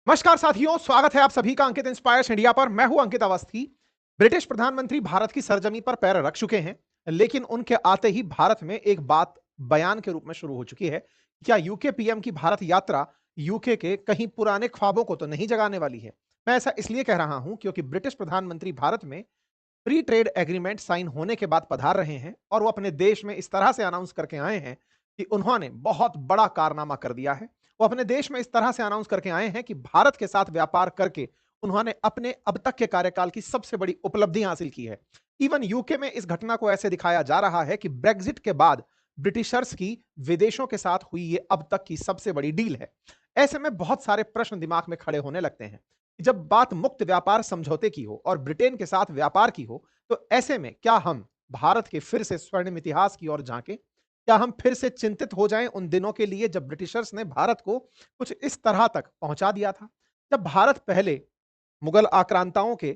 नमस्कार साथियों, स्वागत है आप सभी का अंकित इंस्पायर्स इंडिया पर। मैं हूं अंकित अवस्थी। ब्रिटिश प्रधानमंत्री भारत की सरजमी पर पैर रख चुके हैं, लेकिन उनके आते ही भारत में एक बात बयान के रूप में शुरू हो चुकी है। क्या यूके पीएम की भारत यात्रा यूके के कहीं पुराने ख्वाबों को तो नहीं जगाने वाली है? मैं ऐसा इसलिए कह रहा हूं क्योंकि ब्रिटिश प्रधानमंत्री भारत में फ्री ट्रेड एग्रीमेंट साइन होने के बाद पधार रहे हैं और वो अपने देश में इस तरह से अनाउंस करके आए हैं कि उन्होंने बहुत बड़ा कारनामा कर दिया है। वो अपने देश में इस तरह से अनाउंस करके आए हैं कि भारत के साथ व्यापार करके उन्होंने अपने अब तक के कार्यकाल की सबसे बड़ी उपलब्धि हासिल की है। इवन यूके में इस घटना को ऐसे दिखाया जा रहा है कि ब्रेग्जिट के बाद ब्रिटिशर्स की विदेशों के साथ हुई ये अब तक की सबसे बड़ी डील है। ऐसे में बहुत सारे प्रश्न दिमाग में खड़े होने लगते हैं कि जब बात मुक्त व्यापार समझौते की हो और ब्रिटेन के साथ व्यापार की हो, तो ऐसे में क्या हम भारत के फिर से स्वर्णिम इतिहास की ओर झांकें? क्या हम फिर से चिंतित हो जाएं उन दिनों के लिए जब ब्रिटिशर्स ने भारत को कुछ इस तरह तक पहुंचा दिया था? जब भारत पहले मुगल आक्रांताओं के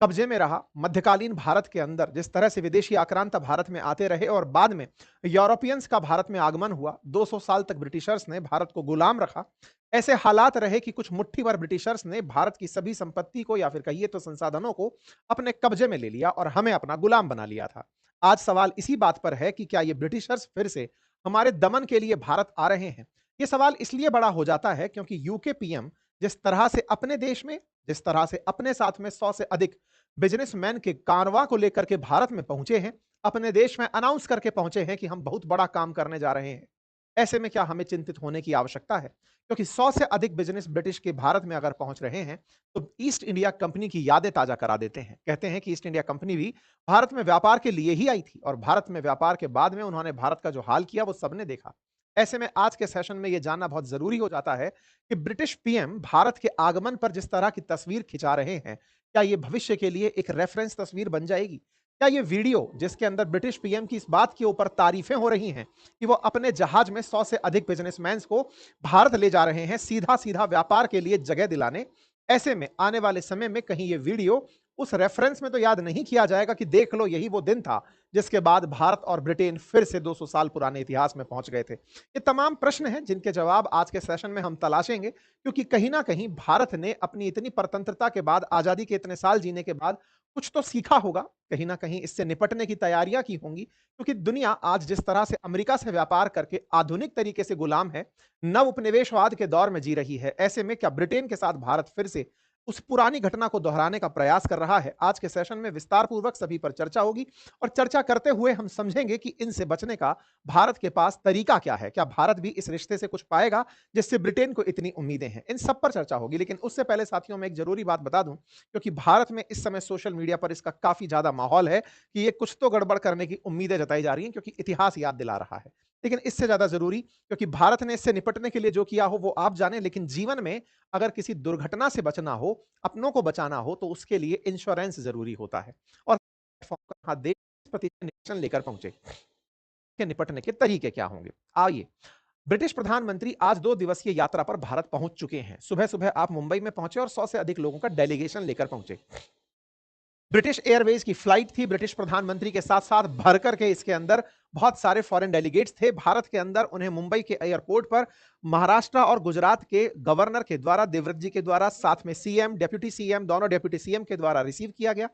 कब्जे में रहा, मध्यकालीन भारत के अंदर जिस तरह से विदेशी आक्रांता भारत में आते रहे और बाद में यूरोपियंस का भारत में आगमन हुआ, 200 साल तक ब्रिटिशर्स ने भारत को गुलाम रखा। ऐसे हालात रहे कि कुछ मुट्ठी भर ब्रिटिशर्स ने भारत की सभी संपत्ति को या फिर कहिए तो संसाधनों को अपने कब्जे में ले लिया और हमें अपना गुलाम बना लिया था। आज सवाल इसी बात पर है कि क्या ये ब्रिटिशर्स फिर से हमारे दमन के लिए भारत आ रहे हैं? ये सवाल इसलिए बड़ा हो जाता है क्योंकि यूके पीएम जिस तरह से अपने देश में, जिस तरह से अपने साथ में 100 से अधिक बिजनेसमैन के कारवां को लेकर के भारत में पहुंचे हैं, अपने देश में अनाउंस करके पहुंचे हैं कि हम बहुत बड़ा काम करने जा रहे हैं। ऐसे में क्या हमें चिंतित होने की आवश्यकता है? क्योंकि 100 से अधिक बिजनेस ब्रिटिश के भारत में अगर पहुंच रहे हैं, तो ईस्ट इंडिया कंपनी की यादें ताजा करा देते हैं। कहते हैं कि ईस्ट इंडिया कंपनी भी भारत में व्यापार के लिए ही आई थी और भारत में व्यापार के बाद में उन्होंने भारत का जो हाल किया वो सबने देखा। ऐसे में आज के सेशन में यह जानना बहुत जरूरी हो जाता है कि ब्रिटिश पीएम भारत के आगमन पर जिस तरह की तस्वीर खिंचा रहे हैं, क्या ये भविष्य के लिए एक रेफरेंस तस्वीर बन जाएगी? क्या ये वीडियो जिसके अंदर ब्रिटिश पीएम की इस बात के ऊपर तारीफें हो रही हैं कि वो अपने जहाज में 100 से अधिक बिजनेसमैन को भारत ले जा रहे हैं सीधा-सीधा व्यापार के लिए जगह दिलाने, ऐसे में आने वाले समय में कहीं ये वीडियो उस रेफरेंस में तो याद नहीं किया जाएगा कि देख लो यही वो दिन था जिसके बाद भारत और ब्रिटेन फिर से 200 साल पुराने इतिहास में पहुंच गए थे। ये तमाम प्रश्न हैं जिनके जवाब आज के सेशन में हम तलाशेंगे, क्योंकि कहीं ना कहीं भारत ने अपनी इतनी परतंत्रता के बाद, आजादी के इतने साल जीने के बाद कुछ तो सीखा होगा, कहीं ना कहीं इससे निपटने की तैयारियां की होंगी। क्योंकि दुनिया आज जिस तरह से अमेरिका से व्यापार करके आधुनिक तरीके से गुलाम है, नव उपनिवेशवाद के दौर में जी रही है, ऐसे में क्या ब्रिटेन के साथ भारत फिर से उस पुरानी घटना को दोहराने का प्रयास कर रहा है? आज के सेशन में विस्तार पूर्वक सभी पर चर्चा होगी और चर्चा करते हुए हम समझेंगे कि इनसे बचने का भारत के पास तरीका क्या है। क्या भारत भी इस रिश्ते से कुछ पाएगा जिससे ब्रिटेन को इतनी उम्मीदें हैं? इन सब पर चर्चा होगी, लेकिन उससे पहले साथियों में एक जरूरी बात बता दूं, क्योंकि भारत में इस समय सोशल मीडिया पर इसका काफी ज्यादा माहौल है कि ये कुछ तो गड़बड़ करने की उम्मीदें जताई जा रही हैं, क्योंकि इतिहास याद दिला रहा है। लेकिन इससे ज्यादा जरूरी, क्योंकि भारत ने इससे निपटने के लिए जो किया हो वो आप जाने, लेकिन जीवन में अगर किसी दुर्घटना से बचना हो, अपनों को बचाना हो, तो उसके लिए इंश्योरेंस जरूरी होता है। और देश इस प्रति निरीक्षण लेकर पहुंचे के निपटने के तरीके क्या होंगे, आइए। ब्रिटिश प्रधानमंत्री आज 2 दिवसीय यात्रा पर भारत पहुंच चुके हैं। सुबह सुबह आप मुंबई में पहुंचे और 100 से अधिक लोगों का डेलीगेशन लेकर पहुंचे। ब्रिटिश एयरवेज की फ्लाइट थी, ब्रिटिश प्रधानमंत्री के साथ साथ भर करके इसके अंदर बहुत सारे फॉरेन डेलीगेट्स थे भारत के अंदर। उन्हें मुंबई के एयरपोर्ट पर महाराष्ट्र और गुजरात के गवर्नर के द्वारा, देवव्रत जी के द्वारा, साथ में सीएम, डेप्यूटी सीएम, दोनों डेप्यूटी सीएम के द्वारा रिसीव किया गया।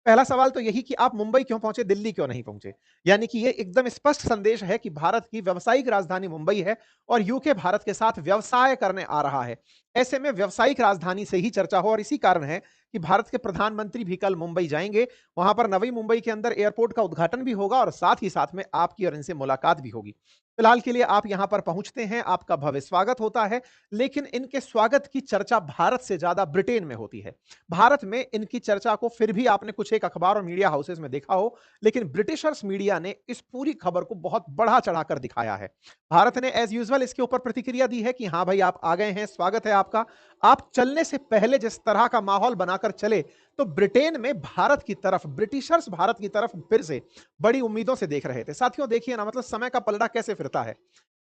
पहला सवाल तो यही कि आप मुंबई क्यों पहुंचे, दिल्ली क्यों नहीं पहुंचे? यानी कि ये एकदम स्पष्ट संदेश है कि भारत की व्यावसायिक राजधानी मुंबई है और यूके भारत के साथ व्यवसाय करने आ रहा है। ऐसे में व्यावसायिक राजधानी से ही चर्चा हो, और इसी कारण है कि भारत के प्रधानमंत्री भी कल मुंबई जाएंगे। वहां पर नवी मुंबई के अंदर एयरपोर्ट का उद्घाटन भी होगा और साथ ही साथ में आपकी और इनसे मुलाकात भी होगी। फिलहाल के लिए आप यहां पर पहुंचते हैं, आपका भव्य स्वागत होता है, लेकिन इनके स्वागत की चर्चा भारत से ज्यादा ब्रिटेन में होती है। भारत में इनकी चर्चा को फिर भी आपने कुछ एक अखबार और मीडिया हाउसेस में देखा हो, लेकिन ब्रिटिशर्स मीडिया ने इस पूरी खबर को बहुत बढ़ा चढ़ाकर दिखाया है। भारत ने एज यूजुअल इसके ऊपर प्रतिक्रिया दी है कि हाँ भाई, आप आ गए हैं, स्वागत है आपका। आप चलने से पहले जिस तरह का माहौल बनाकर चले, तो ब्रिटेन में भारत की तरफ, ब्रिटिशर्स भारत की तरफ फिर से बड़ी उम्मीदों से देख रहे थे। साथियों देखिए ना, मतलब समय का पलड़ा कैसे फिरता है।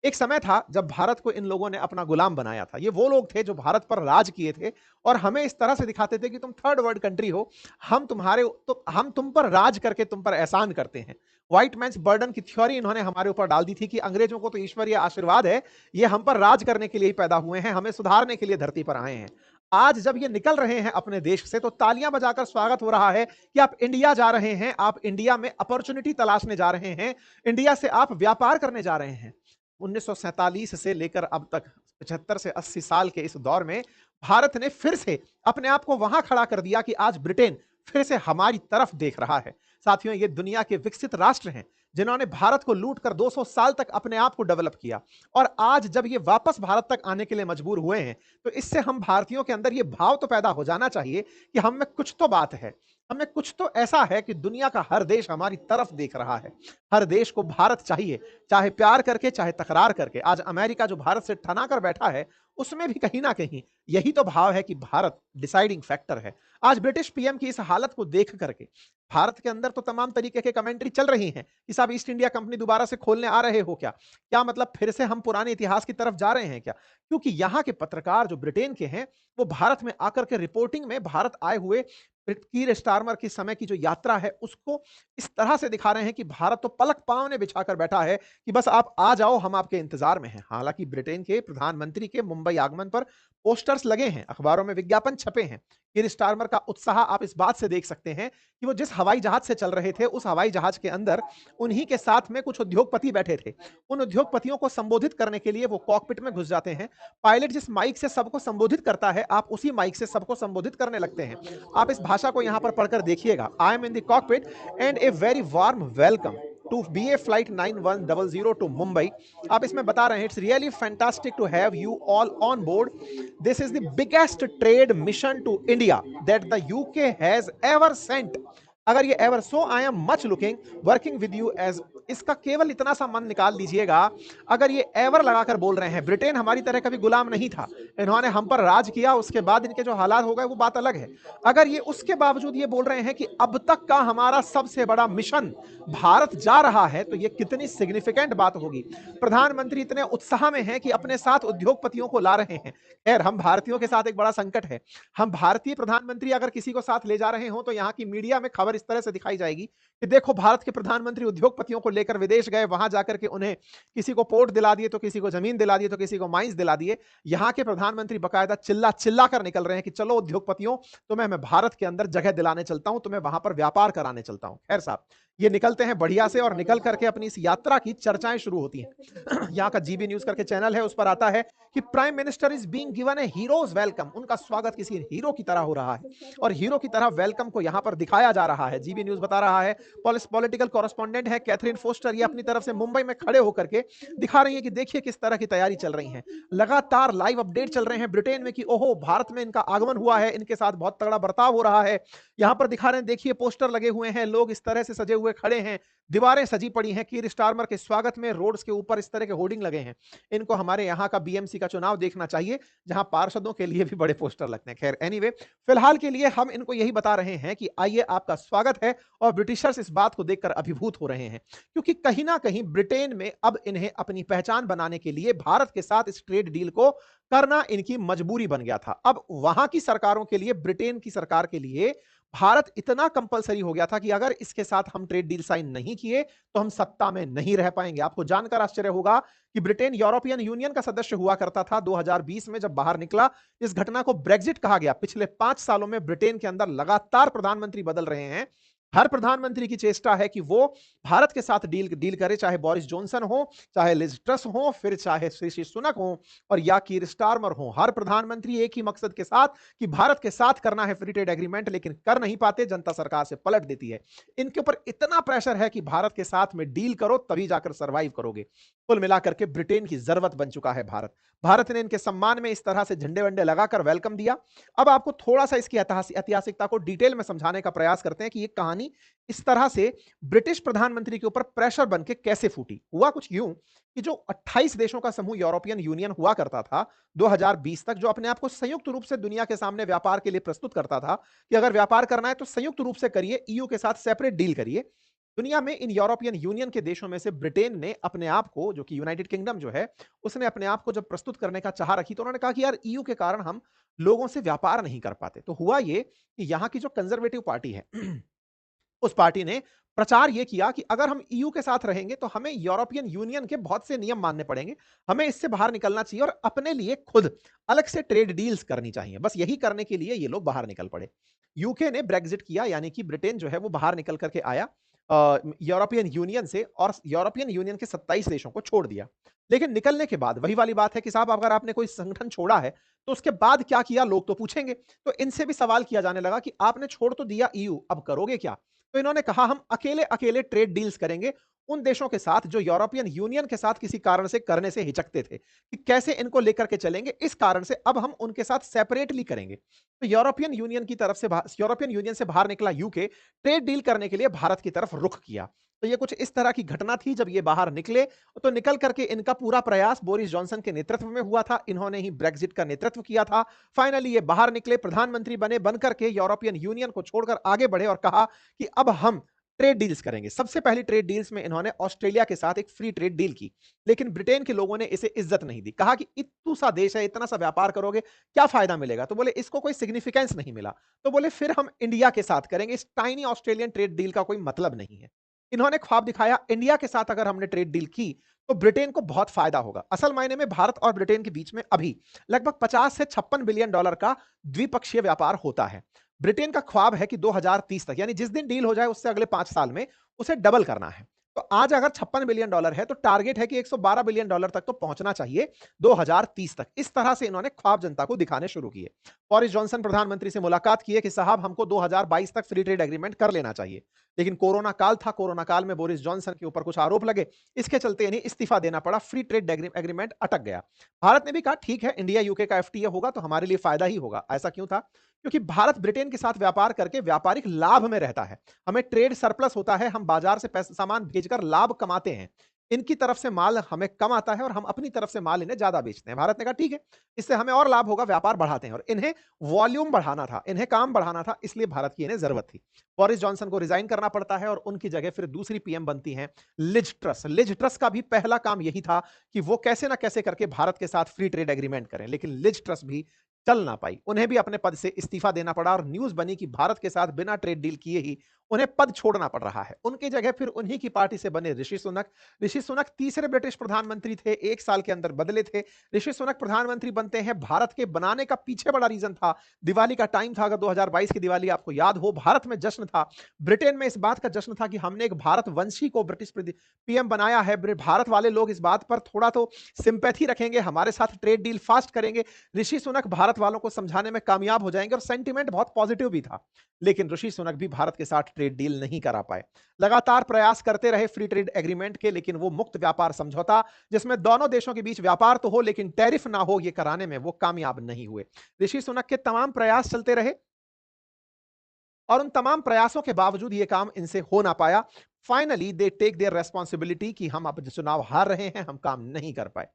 एक समय था जब भारत को इन लोगों ने अपना गुलाम बनाया था। ये वो लोग थे जो भारत पर राज किए थे और हमें इस तरह से दिखाते थे कि तुम थर्ड वर्ल्ड कंट्री हो, हम तुम पर राज करके तुम पर एहसान करते हैं। व्हाइट मैन्स बर्डन की थ्योरी इन्होंने हमारे ऊपर डाल दी थी कि अंग्रेजों को तो ईश्वरीय आशीर्वाद है, ये हम पर राज करने के लिए ही पैदा हुए हैं, हमें सुधारने के लिए धरती पर आए हैं। आज जब ये निकल रहे हैं अपने देश से तो तालियां बजाकर स्वागत हो रहा है कि आप इंडिया जा रहे हैं, आप इंडिया में अपॉर्चुनिटी तलाशने जा रहे हैं, इंडिया से आप व्यापार करने जा रहे हैं। 1947 से लेकर अब तक 75 से 80 साल के इस दौर में भारत ने फिर से अपने आप को वहां खड़ा कर दिया कि आज ब्रिटेन फिर से हमारी तरफ देख रहा है। साथियों, ये दुनिया के विकसित राष्ट्र हैं जिन्होंने भारत को लूट कर 200 साल तक अपने आप को डेवलप किया, और आज जब ये वापस भारत तक आने के लिए मजबूर हुए हैं तो इससे हम भारतीयों के अंदर ये भाव तो पैदा हो जाना चाहिए कि हम में कुछ तो बात है, हमें कुछ तो ऐसा है कि दुनिया का हर देश हमारी तरफ देख रहा है। हर देश को भारत चाहिए, चाहे प्यार करके चाहे तकरार करके। आज अमेरिका जो भारत से ठना कर बैठा है, उसमें भी कहीं ना कहीं यही तो भाव है कि भारत डिसाइडिंग फैक्टर है। आज ब्रिटिश पीएम की इस हालत को देख करके भारत के अंदर तो तमाम तरीके के कमेंट्री चल रही हैं कि साहब ईस्ट इंडिया कंपनी दोबारा से खोलने आ रहे हो क्या, क्या मतलब फिर से हम पुराने इतिहास की तरफ जा रहे हैं क्या? क्योंकि यहाँ के पत्रकार जो ब्रिटेन के हैं वो भारत में आकर के रिपोर्टिंग में भारत आए हुए कीर स्टारमर की समय की जो यात्रा है उसको इस तरह से दिखा रहे हैं कि भारत तो पलक पांव ने बिछाकर बैठा है कि बस आप आ जाओ, हम आपके इंतजार में हैं। हालांकि ब्रिटेन के प्रधानमंत्री के मुंबई आगमन पर पोस्टर्स लगे हैं, अखबारों में विज्ञापन छपे हैं। कीर स्टारमर का उत्साह आप इस बात से देख सकते हैं कि वो जिस हवाई जहाज से चल रहे थे उस हवाई जहाज के अंदर उन्हीं के साथ में कुछ उद्योगपति बैठे थे। उन उद्योगपतियों को संबोधित करने के लिए वो कॉकपिट में घुस जाते हैं। पायलट जिस माइक से सबको संबोधित करता है, आप उसी माइक से सबको संबोधित करने लगते हैं। आप इस भाषा को यहां पर पढ़कर देखिएगा। I am in the cockpit and a very warm welcome to BA flight 9100 to Mumbai. आप इसमें बता रहे हैं it's really fantastic to have you all on board. This is the biggest trade mission to India that the UK has ever sent. अगर ये ever, so I am much looking working with you as, इसका केवल इतना सा मन निकाल लीजिएगा। अगर ये एवर लगाकर बोल रहे हैं, ब्रिटेन हमारी तरह कभी गुलाम नहीं था, इन्होंने हम पर राज किया, उसके बाद इनके जो हालात हो गए वो बात अलग है। अगर ये उसके बावजूद ये बोल रहे हैं कि अब तक का हमारा सबसे बड़ा मिशन भारत जा रहा है, तो ये कितनी सिग्निफिकेंट बात होगी। प्रधानमंत्री इतने उत्साह में हैं कि अपने साथ उद्योगपतियों को ला रहे हैं। खैर, हम भारतीयों के साथ एक बड़ा संकट है। हम भारतीय प्रधानमंत्री अगर किसी को साथ ले जा रहे हो तो यहाँ की मीडिया में खबर इस तरह से दिखाई जाएगी कि देखो भारत के प्रधानमंत्री उद्योगपतियों को लेकर विदेश गए, वहां जाकर के उन्हें किसी को पोर्ट दिला दिए, तो किसी को जमीन दिला दिए, तो किसी को माइंस दिला दिए। यहाँ के प्रधानमंत्री बकायदा चिल्ला चिल्ला कर निकल रहे हैं कि चलो उद्योगपतियों, तुम्हें मैं भारत के अंदर जगह दिलाने चलता हूं, तुम्हें वहां पर व्यापार कराने चलता हूं। खैर साहब, ये निकलते हैं बढ़िया से और निकल करके अपनी इस यात्रा की चर्चाएं शुरू होती हैं। यहाँ का जीबी न्यूज करके चैनल है, उस पर आता है कि prime minister is being given A heroes welcome. उनका स्वागत किसी हीरो की तरह हो रहा है और हीरो की तरह वेलकम को यहां पर दिखाया जा रहा है। जीबी न्यूज बता रहा है, पॉलिटिकल कॉरेस्पॉन्डेंट है कैथरीन फोस्टर, ये अपनी तरफ से मुंबई में खड़े होकर के दिखा रही है कि देखिए किस तरह की तैयारी चल रही है। लगातार लाइव अपडेट चल रहे हैं ब्रिटेन में कि ओहो, भारत में इनका आगमन हुआ है, इनके साथ बहुत तगड़ा बर्ताव हो रहा है। यहां पर दिखा रहे हैं, देखिए पोस्टर लगे हुए हैं, लोग इस तरह से सजे हुए खड़े हैं, दीवारें सजी पड़ी हैं। कीर स्टारमर के स्वागत में रोड्स के ऊपर इस तरह के होर्डिंग लगे हैं। इनको हमारे यहाँ का बीएमसी का चुनाव देखना चाहिए, जहां पार्षदों के लिए भी बड़े पोस्टर लगते हैं। खैर एनीवे, फिलहाल के लिए हम इनको यही बता रहे हैं कि आइए, आपका स्वागत है। और ब्रिटिशर्स इस बात को देखकर अभिभूत हो रहे हैं, क्योंकि कहीं ना कहीं ब्रिटेन में अब इन्हें अपनी पहचान बनाने के लिए भारत के साथ इस ट्रेड डील को करना इनकी मजबूरी बन गया था। अब वहां की सरकारों के लिए, ब्रिटेन की सरकार के लिए भारत इतना कंपलसरी हो गया था कि अगर इसके साथ हम ट्रेड डील साइन नहीं किए तो हम सत्ता में नहीं रह पाएंगे। आपको जानकर आश्चर्य होगा कि ब्रिटेन यूरोपियन यूनियन का सदस्य हुआ करता था, 2020 में जब बाहर निकला, इस घटना को ब्रेग्जिट कहा गया। पिछले 5 सालों में ब्रिटेन के अंदर लगातार प्रधानमंत्री बदल रहे हैं। हर प्रधानमंत्री की चेष्टा है कि वो भारत के साथ डील करे, चाहे बोरिस जॉनसन हो, चाहे लिज ट्रस हो, फिर चाहे ऋषि सुनक हो और या कीर स्टारमर हो। हर प्रधानमंत्री एक ही मकसद के साथ कि भारत के साथ करना है फ्री ट्रेड एग्रीमेंट, लेकिन कर नहीं पाते, जनता सरकार से पलट देती है। इनके ऊपर इतना प्रेशर है कि भारत के साथ में डील करो तभी जाकर सर्वाइव करोगे। कुल मिलाकर के ब्रिटेन की जरूरत बन चुका है भारत। भारत ने इनके सम्मान में इस तरह से झंडे वंडे लगाकर वेलकम दिया। अब आपको थोड़ा सा इसकी ऐतिहासिकता को डिटेल में समझाने का प्रयास करते हैं कि ये कहानी इस तरह से ब्रिटिश प्रधानमंत्री के ऊपर प्रेशर बनके कैसे फूटी। हुआ कुछ यूं कि जो 28 देशों का समूह यूरोपियन यूनियन हुआ करता था 2020 तक, जो अपने आप को संयुक्त रूप से दुनिया के सामने व्यापार के लिए प्रस्तुत करता था कि अगर व्यापार करना है तो संयुक्त रूप से करिए, ईयू के साथ सेपरेट डील करिए। दुनिया में इन यूरोपियन यूनियन के देशों में से ब्रिटेन ने अपने आप को, जो कि यूनाइटेड किंगडम जो है, उसने अपने आप को जब प्रस्तुत करने का चाह रखी तो उन्होंने कहा कि यार ईयू के कारण हम लोगों से व्यापार नहीं कर पाते। तो हुआ ये कि यहाँ की जो कंजर्वेटिव पार्टी है उस पार्टी ने प्रचार यह किया कि अगर हम ईयू के साथ रहेंगे तो हमें यूरोपियन यूनियन के बहुत से नियम मानने पड़ेंगे, हमें इससे बाहर निकलना चाहिए और अपने लिए खुद अलग से ट्रेड डील्स करनी चाहिए। बस यही करने के लिए ये लोग बाहर निकल पड़े। यूके ने ब्रेग्जिट किया, यानी कि ब्रिटेन जो है वो बाहर निकल करके आया यूरोपियन यूनियन से, और यूरोपियन यूनियन के 27 देशों को छोड़ दिया। लेकिन निकलने के बाद वही वाली बात है कि साहब अगर आपने कोई संगठन छोड़ा है तो उसके बाद क्या किया, लोग तो पूछेंगे। तो इनसे भी सवाल किया जाने लगा कि आपने छोड़ तो दिया ईयू, अब करोगे क्या? तो इन्होंने कहा हम अकेले अकेले ट्रेड डील्स करेंगे उन देशों के साथ जो यूरोपियन यूनियन के साथ किसी कारण से करने से हिचकते थे, कि कैसे इनको लेकर के चलेंगे। इस कारण से अब हम उनके साथ सेपरेटली करेंगे। तो यूरोपियन यूनियन की तरफ से यूरोपियन यूनियन से बाहर निकला यूके, ट्रेड डील करने के लिए भारत की तरफ रुख किया। तो ये कुछ इस तरह की घटना थी जब ये बाहर निकले। तो निकल करके इनका पूरा प्रयास बोरिस जॉनसन के नेतृत्व में हुआ था, इन्होंने ही ब्रेक्जिट का नेतृत्व किया था। फाइनली ये बाहर निकले, प्रधानमंत्री बने, बनकर के यूरोपियन यूनियन को छोड़कर आगे बढ़े और कहा कि अब हम ट्रेड डील्स करेंगे। सबसे पहली ट्रेड डील्स में इन्होंने ऑस्ट्रेलिया के साथ एक फ्री ट्रेड डील की, लेकिन ब्रिटेन के लोगों ने इसे इज्जत नहीं दी। कहा कि इतू सा देश है, इतना सा व्यापार करोगे, क्या फायदा मिलेगा? तो बोले इसको कोई सिग्निफिकेंस नहीं मिला। तो बोले फिर हम इंडिया के साथ करेंगे, इस टाइनी ऑस्ट्रेलियन ट्रेड डील का कोई मतलब नहीं है। इन्होंने ख्वाब दिखाया इंडिया के साथ अगर हमने ट्रेड डील की तो ब्रिटेन को बहुत फायदा होगा। असल मायने में भारत और ब्रिटेन के बीच में अभी लगभग 50 से 56 बिलियन डॉलर का द्विपक्षीय व्यापार होता है। ब्रिटेन का ख्वाब है कि 2030 तक, यानी जिस दिन डील हो जाए उससे अगले 5 साल में उसे डबल करना है। तो आज अगर 56 बिलियन डॉलर है तो टारगेट है कि 112 बिलियन डॉलर तक तो पहुंचना चाहिए 2030 तक। इस तरह से इन्होंने ख्वाब जनता को दिखाने शुरू किए। बोरिस जॉनसन प्रधानमंत्री से मुलाकात किए कि साहब हमको 2022 तक फ्री ट्रेड एग्रीमेंट कर लेना चाहिए। लेकिन कोरोना काल था, कोरोना काल में बोरिस जॉनसन के ऊपर कुछ आरोप लगे, इसके चलते इन्हें इस्तीफा देना पड़ा, फ्री ट्रेड एग्रीमेंट अटक गया। भारत ने भी कहा ठीक है, इंडिया यूके का एफटीए होगा तो हमारे लिए फायदा ही होगा। ऐसा क्यों था? क्योंकि भारत ब्रिटेन के साथ व्यापार करके व्यापारिक लाभ में रहता है, हमें ट्रेड सरप्लस होता है, हम बाजार से पैसा सामान भेजकर लाभ कमाते हैं। इनकी तरफ से माल हमें कम आता है और हम अपनी तरफ से माल इन्हें ज्यादा बेचते हैं। भारत ने कहा ठीक है, इससे हमें और लाभ होगा, व्यापार बढ़ाते हैं। और इन्हें वॉल्यूम बढ़ाना था, इन्हें काम बढ़ाना था, इसलिए भारत की इन्हें जरूरत थी। बोरिस जॉनसन को रिजाइन करना पड़ता है और उनकी जगह फिर दूसरी पीएम बनती हैं लिज ट्रस। लिज ट्रस का भी पहला काम यही था कि वो कैसे ना कैसे करके भारत के साथ फ्री ट्रेड एग्रीमेंट करें, लेकिन लिज ट्रस भी चल ना पाई, उन्हें भी अपने पद से इस्तीफा देना पड़ा और न्यूज बनी कि भारत के साथ बिना ट्रेड डील किए ही उन्हें पद छोड़ना पड़ रहा है। उनकी जगह फिर उन्हीं की पार्टी से बने ऋषि सुनक। ऋषि सुनक तीसरे ब्रिटिश प्रधानमंत्री थे, 1 साल के अंदर बदले थे। ऋषि सुनक प्रधानमंत्री बनते हैं, भारत के बनाने का पीछे बड़ा रीजन था, दिवाली का टाइम था, अगर 2022 की दिवाली आपको याद हो, भारत में जश्न था। ब्रिटेन में इस बात का जश्न था कि हमने एक भारत वंशी को ब्रिटिश पीएम बनाया है। भारत वाले लोग इस बात पर थोड़ा तो सिंपैथी रखेंगे, हमारे साथ ट्रेड डील फास्ट करेंगे। ऋषि सुनक भारत वालों को समझाने में कामयाब हो जाएंगे और सेंटीमेंट बहुत पॉजिटिव भी था। लेकिन ऋषि सुनक भी भारत के साथ ट्रेड डील नहीं करा पाए। लगातार प्रयास करते रहे फ्री ट्रेड एग्रीमेंट के, लेकिन वो मुक्त व्यापार समझौता जिसमें दोनों देशों के बीच व्यापार तो हो लेकिन टैरिफ ना हो, ये कराने में वो कामयाब नहीं हुए। ऋषि सुनक के तमाम प्रयास चलते रहे और उन तमाम प्रयासों के बावजूद ये काम इनसे हो ना पाया। Finally they take their responsibility कि हम अब चुनाव हार रहे हैं, हम काम नहीं कर पाए।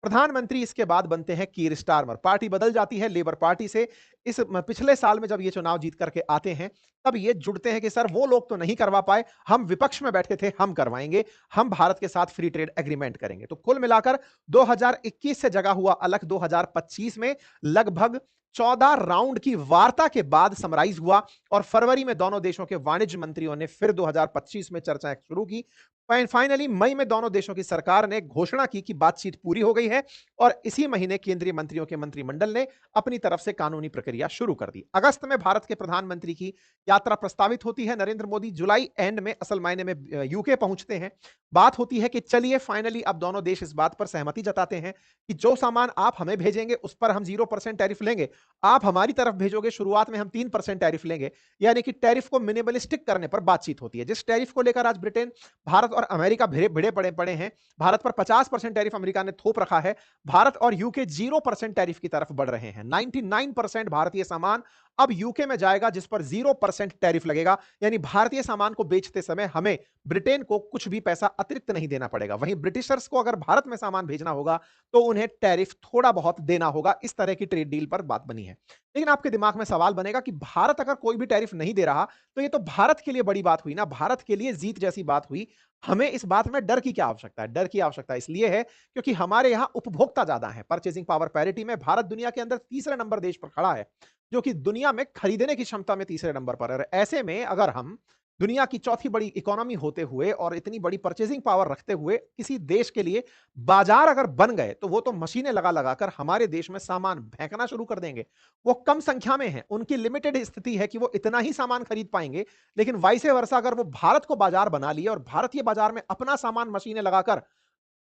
प्रधानमंत्री इसके बाद बनते हैं कीर स्टारमर। पार्टी बदल जाती है लेबर पार्टी से। पिछले साल में जब ये चुनाव जीत करके आते हैं तब ये जुड़ते हैं कि सर वो लोग तो नहीं करवा पाए, हम विपक्ष में बैठे थे, हम करवाएंगे, हम भारत के साथ फ्री ट्रेड एग्रीमेंट करेंगे। तो कुल मिलाकर 2021 से जगा हुआ अलग 2025 में लगभग 14 राउंड की वार्ता के बाद समराइज हुआ और फरवरी में दोनों देशों के वाणिज्य मंत्रियों ने फिर 2025 में चर्चाएं शुरू की। फाइनली मई में दोनों देशों की सरकार ने घोषणा की कि बातचीत पूरी हो गई है और इसी महीने केंद्रीय मंत्रियों के मंत्रिमंडल ने अपनी तरफ से कानूनी प्रक्रिया शुरू कर दी। अगस्त में भारत के प्रधानमंत्री की यात्रा प्रस्तावित होती है। नरेंद्र मोदी जुलाई एंड में असल मायने में यूके पहुंचते हैं। बात होती है कि चलिए फाइनली अब दोनों देश इस बात पर सहमति जताते हैं कि जो सामान आप हमें भेजेंगे उस पर हम 0% टैरिफ लेंगे, आप हमारी तरफ भेजोगे शुरुआत में हम 3% टैरिफ लेंगे। यानी कि टैरिफ को मिनिमलिस्टिक करने पर बातचीत होती है। जिस टैरिफ को लेकर आज ब्रिटेन, भारत और अमेरिका भिड़े पड़े हैं, भारत पर 50% टैरिफ अमेरिका ने थोप रखा है, भारत और यूके 0% टैरिफ की तरफ बढ़ रहे हैं। 99% भारतीय सामान अब यूके में जाएगा जिस पर 0% टैरिफ लगेगा। यानी भारतीय सामान को बेचते समय हमें ब्रिटेन को कुछ भी पैसा अतिरिक्त नहीं देना पड़ेगा। वहीं ब्रिटिशर्स को अगर भारत में सामान भेजना होगा तो उन्हें टैरिफ थोड़ा बहुत देना होगा। इस तरह की ट्रेड डील पर बात बनी है। लेकिन आपके दिमाग में सवाल बनेगा कि भारत अगर कोई भी टैरिफ नहीं दे रहा तो ये तो भारत के लिए बड़ी बात हुई ना, भारत के लिए जीत जैसी बात हुई। हमें इस बात में डर की क्या आवश्यकता है? डर की आवश्यकता इसलिए है क्योंकि हमारे यहां उपभोक्ता ज्यादा है। परचेजिंग पावर पैरिटी में भारत दुनिया के अंदर तीसरे नंबर देश पर खड़ा है, जो कि दुनिया में खरीदने की क्षमता में तीसरे नंबर पर है। ऐसे में अगर हम दुनिया की चौथी बड़ी इकोनॉमी होते हुए और इतनी बड़ी परचेजिंग पावर रखते हुए किसी देश के लिए बाजार अगर बन गए तो वो तो मशीनें लगा लगाकर हमारे देश में सामान फेंकना शुरू कर देंगे। वो कम संख्या में हैं, उनकी लिमिटेड स्थिति है कि वो इतना ही सामान खरीद पाएंगे। लेकिन वाइसे वर्सा अगर वो भारत को बाजार बना लिए और भारतीय बाजार में अपना सामान मशीनें लगाकर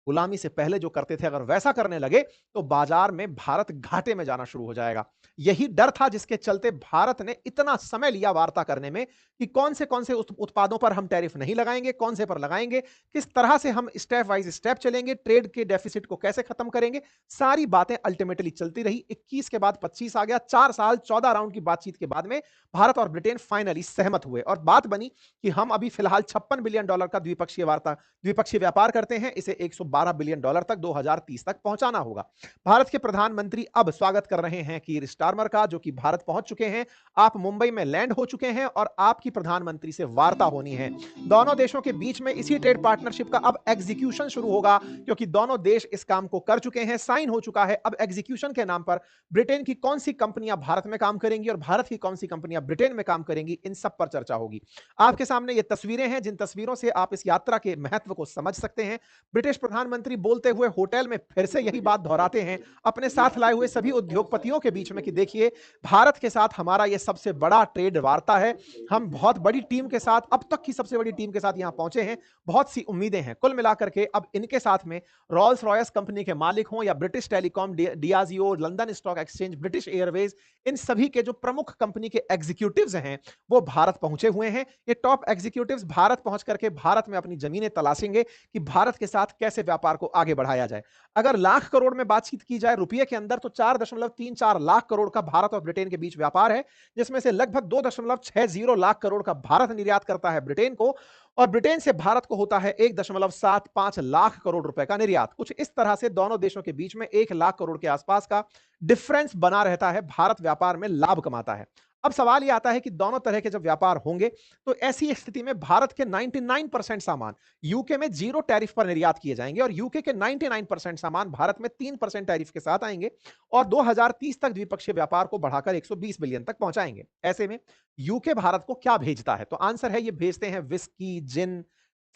गुलामी से पहले जो करते थे अगर वैसा करने लगे तो बाजार में भारत घाटे में जाना शुरू हो जाएगा। यही डर था जिसके चलते भारत ने इतना समय लिया वार्ता करने में कि कौन से उत्पादों पर हम टैरिफ नहीं लगाएंगे, कौन से पर लगाएंगे, किस तरह से हम स्टेप वाइज स्टेप चलेंगे, ट्रेड के डेफिसिट को कैसे खत्म करेंगे। सारी बातें अल्टीमेटली चलती रही। 21 के बाद 25 आ गया, 4 साल 14 राउंड की बातचीत के बाद में भारत और ब्रिटेन फाइनली सहमत हुए और बात बनी कि हम अभी फिलहाल $56 बिलियन का द्विपक्षीय व्यापार करते हैं, इसे $112 बिलियन तक 2030 तक पहुंचाना होगा। भारत के प्रधानमंत्री अब स्वागत कर रहे हैं कीर स्टारमर का, जो कि भारत पहुंच चुके हैं। आप मुंबई में लैंड हो चुके हैं और आपकी प्रधानमंत्री से वार्ता होनी है। दोनों देशों के बीच में इसी ट्रेड पार्टनरशिप का अब एग्जीक्यूशन शुरू होगा, क्योंकि दोनों देश इस काम को कर चुके हैं, साइन हो चुका है। अब एग्जीक्यूशन के नाम पर ब्रिटेन की कौन सी कंपनियां भारत में काम करेंगी और भारत की कौन सी कंपनियां ब्रिटेन में काम करेंगी, इन सब पर चर्चा होगी। आपके सामने ये तस्वीरें हैं, जिन तस्वीरों से आप इस यात्रा के महत्व को समझ सकते हैं। ब्रिटिश प्रधानमंत्री बोलते हुए होटल में फिर से यही बात दोहराते हैं अपने साथ लाए हुए सभी उद्योगपतियों के बीच में कि देखिए, भारत के साथ हमारा यह सबसे बड़ा ट्रेड वार्ता है। हम बहुत बड़ी टीम के साथ, अब तक की सबसे बड़ी टीम के साथ यहां पहुंचे हैं। बहुत सी उम्मीदें हैं। कुल मिलाकर के अब इनके साथ में रॉल्स रॉयस कंपनी के मालिक हों या British Telecom, Diageo, London Stock Exchange, British Airways, इन सभी के जो प्रमुख कंपनी के एग्जीक्यूटिव्स हैं वो भारत पहुंचे हुए हैं। ये टॉप एग्जीक्यूटिव्स भारत पहुंच करके भारत में अपनी जमीनें तलाशेंगे कि भारत के साथ कैसे व्यापार को आगे बढ़ाया जाए। अगर लाख करोड़ में बातचीत की जाए रुपये के अंदर, तो 4.34 लाख करोड़ का भारत और ब्रिटेन के बीच व्यापार है, जिसमें से लगभग 2.60 लाख करोड़ का भारत निर्यात करता है ब्रिटेन को और ब्रिटेन से भारत को होता है 1.75 लाख करोड़ रुपए का निर्यात। कुछ इस तरह से दोनों देशों के बीच में 1 लाख करोड़ के आसपास का डिफरेंस बना रहता है। भारत व्यापार में लाभ कमाता है। अब सवाल यह आता है कि दोनों तरह के जब व्यापार होंगे तो ऐसी स्थिति में भारत के 99% सामान यूके में 0 टैरिफ पर निर्यात किए जाएंगे और यूके के 99% सामान भारत में 3% टैरिफ के साथ आएंगे और 2030 तक द्विपक्षीय व्यापार को बढ़ाकर 120 बिलियन तक पहुंचाएंगे। ऐसे में यूके भारत को क्या भेजता है? तो आंसर है, ये भेजते हैं विस्की, जिन,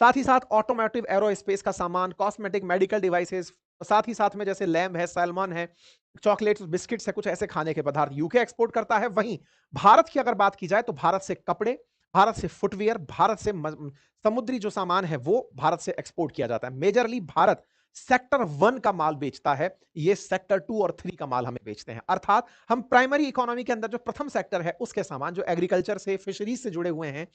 साथ ही साथ ऑटोमोटिव एरोस्पेस का सामान, कॉस्मेटिक, मेडिकल डिवाइसेस, साथ ही साथ में जैसे लैम्ब है, सैल्मन है, चॉकलेट्स, बिस्किट्स है, कुछ ऐसे खाने के पदार्थ यूके एक्सपोर्ट करता है। वहीं भारत की अगर बात की जाए तो भारत से कपड़े, भारत से फुटवियर, भारत से समुद्री जो सामान है वो भारत से एक्सपोर्ट किया जाता है। मेजरली भारत सेक्टर 1 का माल बेचता है, ये सेक्टर 2 और 3 का माल हमें बेचते हैं। अर्थात हम प्राइमरी इकोनॉमी के अंदर जो प्रथम सेक्टर है उसके सामान, जो एग्रीकल्चर से, फिशरीज से जुड़े हुए हैं,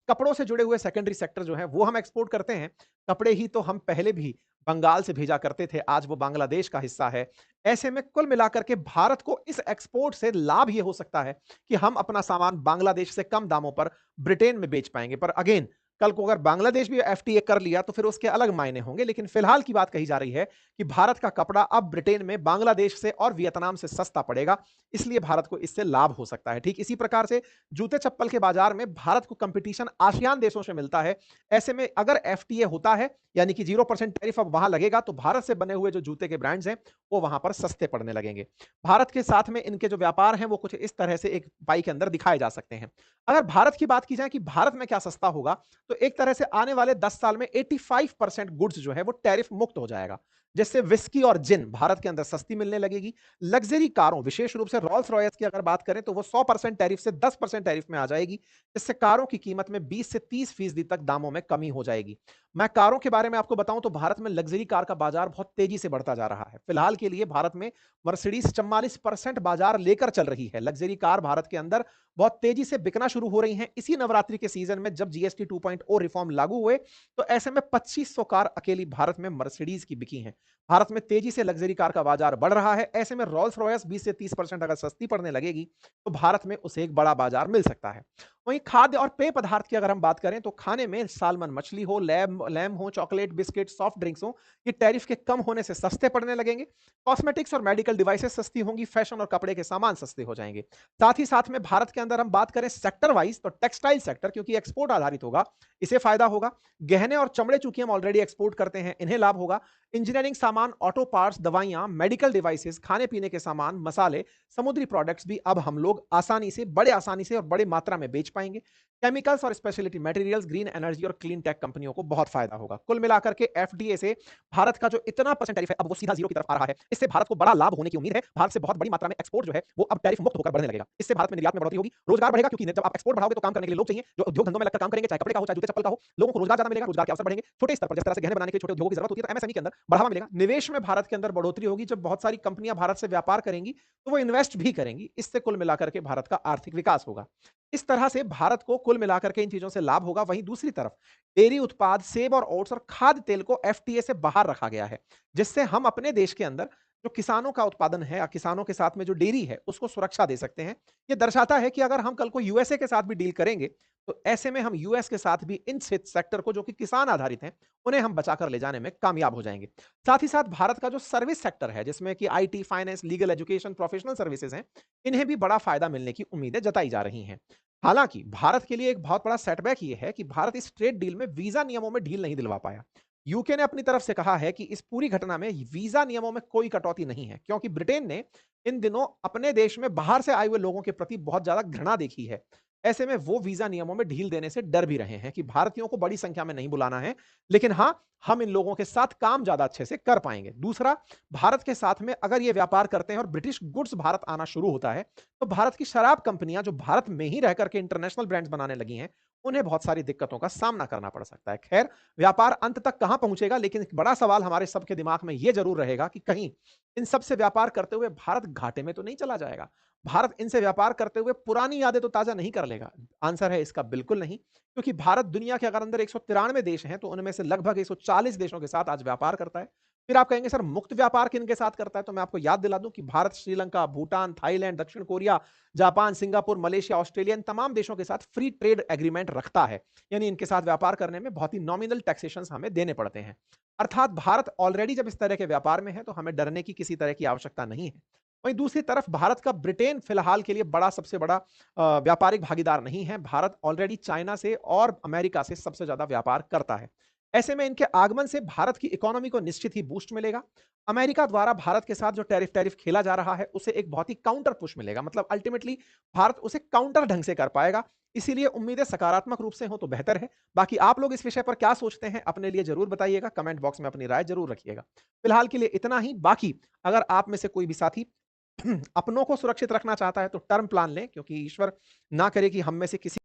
कपड़ों से जुड़े हुए सेकेंडरी सेक्टर जो है वो हम एक्सपोर्ट करते हैं। कपड़े ही तो हम पहले भी बंगाल से भेजा करते थे, आज वो बांग्लादेश का हिस्सा है। ऐसे में कुल मिलाकर के भारत को इस एक्सपोर्ट से लाभ ये हो सकता है कि हम अपना सामान बांग्लादेश से कम दामों पर ब्रिटेन में बेच पाएंगे। पर अगेन, कल को अगर बांग्लादेश भी एफटीए कर लिया तो फिर उसके अलग मायने होंगे। लेकिन फिलहाल की बात कही जा रही है कि भारत का कपड़ा अब ब्रिटेन में बांग्लादेश से और वियतनाम से सस्ता पड़ेगा, इसलिए भारत को इससे लाभ हो सकता है। ठीक इसी प्रकार से जूते चप्पल के बाजार में भारत को कंपटीशन आसियान देशों से मिलता है। ऐसे में अगर एफटीए होता है, यानी कि 0% टैरिफ अब वहां लगेगा, तो भारत से बने हुए जो जूते के ब्रांड्स हैं वो वहां पर सस्ते पड़ने लगेंगे। भारत के साथ में इनके जो व्यापार हैं वो कुछ इस तरह से एक पाई के अंदर दिखाए जा सकते हैं। अगर भारत की बात की जाए कि भारत में क्या सस्ता होगा, तो एक तरह से आने वाले 10 साल में 85% गुड्स जो है वो टैरिफ मुक्त हो जाएगा, जिससे विस्की और जिन भारत के अंदर सस्ती मिलने लगेगी। लग्जरी कारों, विशेष रूप से रॉल्स रॉयस की अगर बात करें तो वो 100% टैरिफ से 10% टैरिफ में आ जाएगी, जिससे कारों की कीमत में 20 से 30% तक दामों में कमी हो जाएगी। मैं कारों के बारे में आपको बताऊं तो भारत में लग्जरी कार का बाजार बहुत तेजी से बढ़ता जा रहा है। फिलहाल के लिए भारत में मर्सिडीज 44% बाजार लेकर चल रही है। लग्जरी कार भारत के अंदर बहुत तेजी से बिकना शुरू हो रही हैं। इसी नवरात्रि के सीजन में जब जीएसटी 2.0 रिफॉर्म लागू हुए तो ऐसे में 2500 कार अकेली भारत में मर्सिडीज की बिकी हैं। भारत में तेजी से लग्जरी कार का बाजार बढ़ रहा है। ऐसे में रॉल्स रॉयस 20 से 30% अगर सस्ती पड़ने लगेगी तो भारत में उसे एक बड़ा बाजार मिल सकता है। वहीं खाद्य और पेय पदार्थ की अगर हम बात करें तो खाने में सालमन मछली हो, लैम हो, चॉकलेट, बिस्किट, सॉफ्ट ड्रिंक्स हो, ये टैरिफ के कम होने से सस्ते पड़ने लगेंगे। कॉस्मेटिक्स और मेडिकल डिवाइसेस सस्ती होंगी, फैशन और कपड़े के सामान सस्ते हो जाएंगे। साथ ही साथ में भारत के अंदर हम बात करें सेक्टर वाइज तो टेक्सटाइल सेक्टर, क्योंकि एक्सपोर्ट आधारित होगा, इसे फायदा होगा। गहने और चमड़े चूंकि हम ऑलरेडी एक्सपोर्ट करते हैं, इन्हें लाभ होगा। इंजीनियरिंग सामान, ऑटो पार्ट्स, दवाइयां, मेडिकल डिवाइसेस, खाने पीने के सामान, मसाले, समुद्री प्रोडक्ट्स भी अब हम लोग बड़े आसानी से और बड़े मात्रा में बेच पाएंगे। केमिकल्स और स्पेशलिटी मटेरियल्स, ग्रीन एनर्जी और क्लीन टेक कंपनियों को बहुत फायदा होगा। कुल मिलाकर के एफडीए से भारत का जो इतना परसेंट टैरिफ है, अब वो सीधा जीरो की तरफ आ रहा है। इससे भारत को बड़ा लाभ होने की उम्मीद है। भारत से बहुत बड़ी मात्रा में एक्सपोर्ट जो है, वो अब टैरिफ मुक्त होकर बढ़ने लगेगा। इससे भारत में निर्यात में बढ़ोतरी होगी, रोजगार बढ़ेगा, क्योंकि जब आप एक्सपोर्ट बढ़ाओगे तो काम करने के लिए लोग चाहिए, जो उद्योग धंधों में लगकर काम करेंगे, चाहे कपड़े का हो, चाहे जूते चप्पल का हो, लोगों को रोजगार ज्यादा मिलेगा, रोजगार के अवसर बढ़ेंगे। छोटे स्तर पर जिस तरह से गहने बनाने के लिए छोटे उद्योगों की जरूरत होती है, तो एमएसएमई के अंदर बढ़ावा मिलेगा। निवेश में भारत के अंदर बढ़ोतरी होगी। जब बहुत सारी कंपनियां भारत से व्यापार करेंगी, तो वो इन्वेस्ट भी करेंगी। इससे कुल मिलाकर के भारत का आर्थिक विकास होगा। इस तरह से भारत को कुल मिलाकर के इन चीजों से लाभ होगा। वहीं दूसरी तरफ डेयरी उत्पाद, सेब और ओट्स और खाद्य तेल को एफटीए से बाहर रखा गया है, जिससे हम अपने देश के अंदर जो किसानों का उत्पादन है या किसानों के साथ में जो डेयरी है, उसको सुरक्षा दे सकते हैं। ये दर्शाता है कि अगर हम कल को यूएसए के साथ भी डील करेंगे, तो ऐसे में हम यूएस के साथ भी इन सेक्टर को, जो कि किसान आधारित हैं, उन्हें हम बचाकर ले जाने में कामयाब हो जाएंगे। साथ ही साथ भारत का जो सर्विस सेक्टर है, जिसमें कि IT, finance, legal, education, professional services हैं, इन्हें भी बड़ा फायदा मिलने की उम्मीदें जताई जा रही हैं। हालांकि भारत के लिए एक बहुत बड़ा सेटबैक ये है कि भारत इस ट्रेड डील में वीजा नियमों में ढील नहीं दिलवा पाया। यूके ने अपनी तरफ से कहा है कि इस पूरी घटना में वीजा नियमों में कोई कटौती नहीं है, क्योंकि ब्रिटेन ने इन दिनों अपने देश में बाहर से आए हुए लोगों के प्रति बहुत ज्यादा घृणा देखी है। ऐसे में वो वीजा नियमों में ढील देने से डर भी रहे हैं कि भारतीयों को बड़ी संख्या में नहीं बुलाना है, लेकिन हां, हम इन लोगों के साथ काम ज्यादा अच्छे से कर पाएंगे। दूसरा, भारत के साथ में अगर ये व्यापार करते हैं और ब्रिटिश गुड्स भारत आना शुरू होता है, तो भारत की शराब कंपनियां जो भारत में ही रह करके इंटरनेशनल ब्रांड्स बनाने लगी हैं, उन्हें बहुत सारी दिक्कतों का सामना करना पड़ सकता है। खैर, व्यापार अंत तक कहां पहुंचेगा, लेकिन एक बड़ा सवाल हमारे सबके दिमाग में यह जरूर रहेगा कि कहीं इन सब से व्यापार करते हुए भारत घाटे में तो नहीं चला जाएगा। भारत इनसे व्यापार करते हुए पुरानी यादें तो ताजा नहीं कर लेगा। आंसर है इसका बिल्कुल नहीं, क्योंकि भारत दुनिया के अगर अंदर 193 देश हैं, तो उनमें से लगभग 140 देशों के साथ आज व्यापार करता है। फिर आप कहेंगे सर, मुक्त व्यापार किन के साथ करता है? तो मैं आपको याद दिला दूं कि भारत श्रीलंका, भूटान, थाईलैंड, दक्षिण Korea, Japan, Singapore, Malaysia, Australia, इन तमाम देशों के साथ फ्री ट्रेड एग्रीमेंट रखता है। यानी इनके साथ व्यापार करने में बहुत ही नॉमिनल टैक्सेशन हमें देने पड़ते हैं। अर्थात भारत ऑलरेडी जब इस तरह के व्यापार में है, तो हमें डरने की किसी तरह की आवश्यकता नहीं है। वहीं दूसरी तरफ भारत का ब्रिटेन फिलहाल के लिए सबसे बड़ा व्यापारिक भागीदार नहीं है। भारत ऑलरेडी चाइना से और अमेरिका से सबसे ज्यादा व्यापार करता है। ऐसे में इनके आगमन से भारत की इकोनॉमी को निश्चित ही बूस्ट मिलेगा। अमेरिका द्वारा भारत के साथ जो टैरिफ टैरिफ खेला जा रहा है, उसे एक बहुत ही काउंटर पुश मिलेगा। मतलब अल्टीमेटली भारत उसे काउंटर ढंग से कर पाएगा। इसीलिए उम्मीदें सकारात्मक रूप से हो तो बेहतर है। बाकी आप लोग इस विषय पर क्या सोचते हैं, अपने लिए जरूर बताइएगा, कमेंट बॉक्स में अपनी राय जरूर रखिएगा। फिलहाल के लिए इतना ही। बाकी अगर आप में से कोई भी साथी अपनों को सुरक्षित रखना चाहता है, तो टर्म प्लान लें, क्योंकि ईश्वर ना करे कि हम में से किसी